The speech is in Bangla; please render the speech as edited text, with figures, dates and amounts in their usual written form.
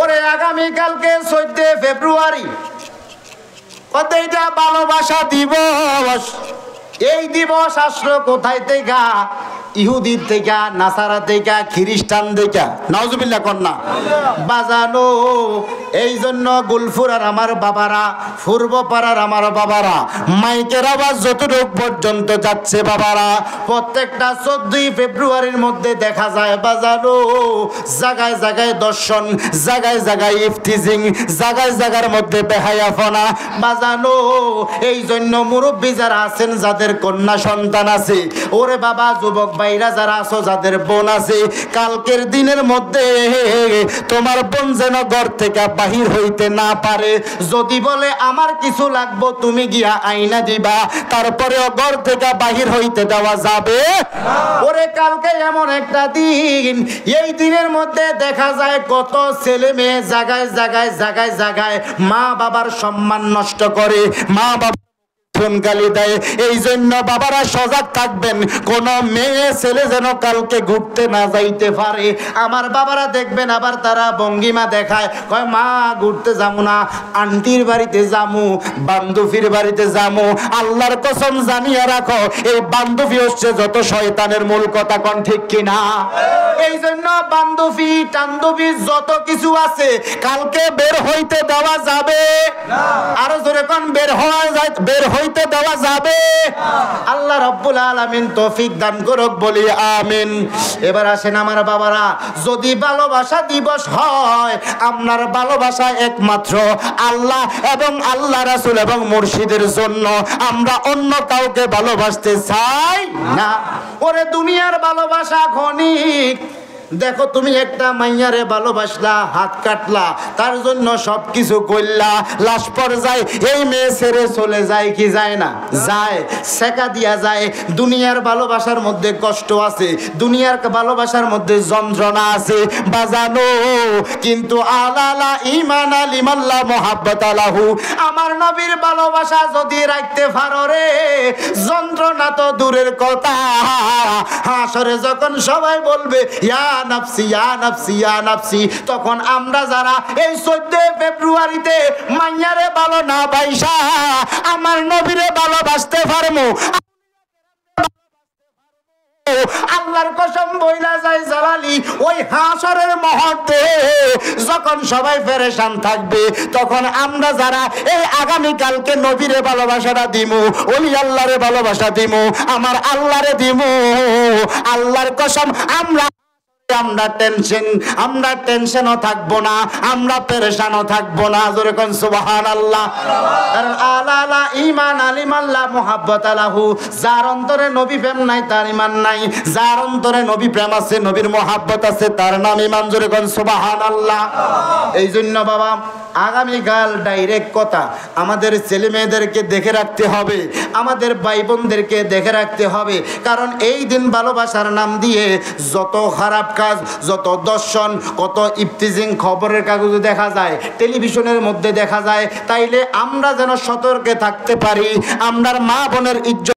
ওরে আগামী কালকে 14 ফেব্রুয়ারি কত এটা ভালোবাসা দিবস। এই দিবস আসলো কোথায় থেকে? ইহুদির থেকে, নাসারা থেকে, খ্রিস্টান থেকে। নাউজুবিল্লাহ কন্যা বাজানো। এই জন্য গুলফুরার আমার বাবারা, পূর্বপাড়ার আমার বাবারা, মাইকের আওয়াজ যতটুক পর্যন্ত যাচ্ছে বাবারা, প্রত্যেকটা 14 ফেব্রুয়ারির মধ্যে দেখা যায় বাজানো জায়গায় জায়গায় দর্শন, জায়গায় জায়গায় ইফতিজিং, জায়গায় জায়গার মধ্যে বেহায়াপনা বাজানো। এই জন্য মুরব্বী যারা আছেন, যাদের কন্যা সন্তান আছে, ওরে বাবা যুবক ভাইরা যারা আছো, যাদের বোন আছে, কালকের দিনের মধ্যে তোমার বোন যেন ঘর থেকে বাহির হইতে না পারে। যদি বলে আমার কিছু লাগবো, তুমি গিয়া আইনা দিবা, তারপরেও ঘর থেকে বাহির হইতে দেওয়া যাবে ওরে কালকে এমন একটা দিন, এই দিনের মধ্যে দেখা যায় কত ছেলে মেয়ে জায়গায় জায়গায় জায়গায় জায়গায় মা বাবার সম্মান নষ্ট করে, মা বাবা গালি দেয়। এই জন্য বাবারা সজাগ থাকবেন, কোন মেয়ে ছেলে যেন কালকে ঘুরতে না যাইতে পারে। আমার বাবারা দেখবেন আবার তারা ভঙ্গিমা দেখায়, কয় মা ঘুরতে যাবো না, আন্টির বাড়িতে যামু, বান্ধবীর বাড়িতে যামু। আল্লাহর কসম জানিয়ে রাখো, এই বান্ধবী হচ্ছে যত শয়তানের মূল কথা। কোন ঠিক কিনা? এই জন্য বান্ধবী টান্ধবী যত কিছু আছে কালকে বের হইতে দেওয়া যাবে না। আরো জোরে কোন বের হওয়া যায়, বের হইতে দেওয়া যাবে। আল্লাহ রাব্বুল আলামিন তৌফিক দান করুক, বলি আমিন। এবার আসেন আমার বাবারা, যদি ভালোবাসা দিবস হয়, আপনার ভালোবাসা একমাত্র আল্লাহ এবং আল্লাহ রাসূল এবং মুর্শিদের জন্য। আমরা অন্য কাউকে ভালোবাসতে চাই না। ওরে দুনিয়ার ভালোবাসা ক্ষণিক। দেখো তুমি একটা মাইয়ারে ভালোবাসলা, হাত কাটলা, তার জন্য সবকিছু করলা, লাশ পর্যায়ে এই মেয়ে ছেড়ে চলে যায় কি যায় না? যায়, সেকা দিয়া যায়। দুনিয়ার ভালোবাসার মধ্যে কষ্ট আছে, দুনিয়ার ভালোবাসার মধ্যে যন্ত্রণা আছে বাজানো, কিন্তু আলালা ঈমান আলিমাল্লাহ মুহাব্বত আলাহু, আমার নবীর ভালোবাসা যদি রাখতে পারো রে, যন্ত্রণা তো দূরের কথা। হাসরে যখন সবাই বলবে ইয়া নাফসি ইয়া নাফসি ইয়া নাফসি, তখন আমরা যারা এই 14 ফেব্রুয়ারিতে মাইয়ারে ভালো না বাইসা আমার নবীরে ভালোবাসতে পারমু, আল্লাহর কসম বইলা যায় জালালি, ওই হাসরের মুহূর্তে যখন সবাই পেরেশান থাকবে, তখন আমরা যারা এই আগামী কালকে নবীরে ভালোবাসাটা দিমু, ওই আল্লাহরে ভালোবাসা দিমু, আমার আল্লাহরে দিমু, আল্লাহর কসম আমরা টেনশনও থাকবো না, আমরা পেরেশানও থাকবো না। জোরে কোন সুবহানাল্লাহ। কারণ আলালা ঈমান আলিমাল্লাহ মুহাব্বত আলাহু, যার অন্তরে নবী প্রেম নাই তার ঈমান নাই, যার অন্তরে নবী প্রেম আছে, নবীর মুহাব্বত আছে, তার নাম ঈমান। জোরে কোন সুবহানাল্লাহ। এই জন্য বাবা আগামীকাল ডাইরেক্ট কথা, আমাদের ছেলে মেয়েদেরকে দেখে রাখতে হবে, আমাদের ভাই বোনদেরকে দেখে রাখতে হবে। কারণ এই দিন ভালোবাসার নাম দিয়ে যত খারাপ কাজ, যত দর্শন, কত ইফতিজিং খবরের কাগজে দেখা যায়, টেলিভিশনের মধ্যে দেখা যায়। তাইলে আমরা যেন সতর্কে থাকতে পারি, আমরার মা বোনের ইজ্জত